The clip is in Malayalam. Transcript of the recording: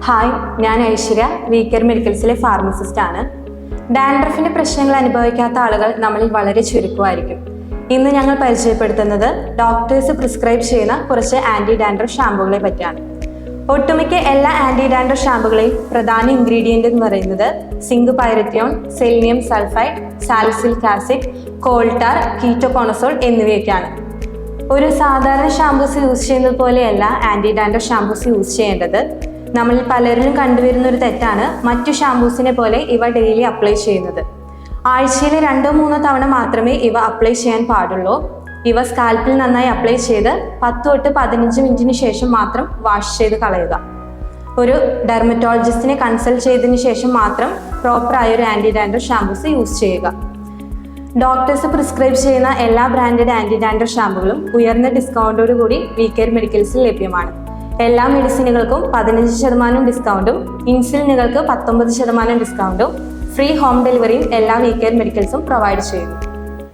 ഹായ്, ഞാൻ ഐശ്വര്യ, വീക്കർ മെഡിക്കൽസിലെ ഫാർമസിസ്റ്റ് ആണ്. ഡാൻഡ്രഫിന്റെ പ്രശ്നങ്ങൾ അനുഭവിക്കാത്ത ആളുകൾ നമ്മളിൽ വളരെ ചുരുക്കമായിരിക്കും. ഇന്ന് ഞങ്ങൾ പരിചയപ്പെടുത്തുന്നത് ഡോക്ടേഴ്സ് പ്രിസ്ക്രൈബ് ചെയ്യുന്ന കുറച്ച് ആന്റി ഡാൻഡ്രഫ് ഷാമ്പുകളെ പറ്റിയാണ്. ഒട്ടുമിക്ക എല്ലാ ആന്റി ഡാൻഡ്രഫ് ഷാമ്പുകളെയും പ്രധാന ഇൻഗ്രീഡിയന്റ് എന്ന് പറയുന്നത് zinc pyrithione, selenium sulphide, salicylic acid, coal tar, ketoconazole എന്നിവയൊക്കെയാണ്. ഒരു സാധാരണ ഷാമ്പൂസ് യൂസ് ചെയ്യുന്നത് പോലെയല്ല ആന്റി ഡാൻഡ്രഫ് ഷാമ്പൂസ് യൂസ് ചെയ്യേണ്ടത്. നമ്മളിൽ പലരിലും കണ്ടുവരുന്ന ഒരു തെറ്റാണ് മറ്റു ഷാമ്പൂസിനെ പോലെ ഇവ ഡെയിലി അപ്ലൈ ചെയ്യുന്നത്. ആഴ്ചയിൽ 2-3 തവണ മാത്രമേ ഇവ അപ്ലൈ ചെയ്യാൻ പാടുള്ളൂ. ഇവ സ്കാൽപ്പിൽ നന്നായി അപ്ലൈ ചെയ്ത് 10 തൊട്ട് 15 മിനിറ്റിന് ശേഷം മാത്രം വാഷ് ചെയ്ത് കളയുക. ഒരു ഡെർമറ്റോളജിസ്റ്റിനെ കൺസൾട്ട് ചെയ്തതിന് ശേഷം മാത്രം പ്രോപ്പറായ ഒരു ആന്റി ഡാൻഡ്രഫ് ഷാമ്പൂസ് യൂസ് ചെയ്യുക. ഡോക്ടേഴ്സ് പ്രിസ്ക്രൈബ് ചെയ്യുന്ന എല്ലാ ബ്രാൻഡഡ് ആന്റി ഡാൻഡ്രഫ് ഷാമ്പുകളും ഉയർന്ന ഡിസ്കൗണ്ടോടുകൂടി വീക്കർ മെഡിക്കൽസിൽ ലഭ്യമാണ്. എല്ലാ മെഡിസിനുകൾക്കും 15% ഡിസ്കൗണ്ടും ഇൻസുലിനുകൾക്ക് 19% ഡിസ്കൗണ്ടും ഫ്രീ ഹോം ഡെലിവറിയും എല്ലാ വീക്കർ മെഡിക്കൽസും പ്രൊവൈഡ് ചെയ്യുന്നു.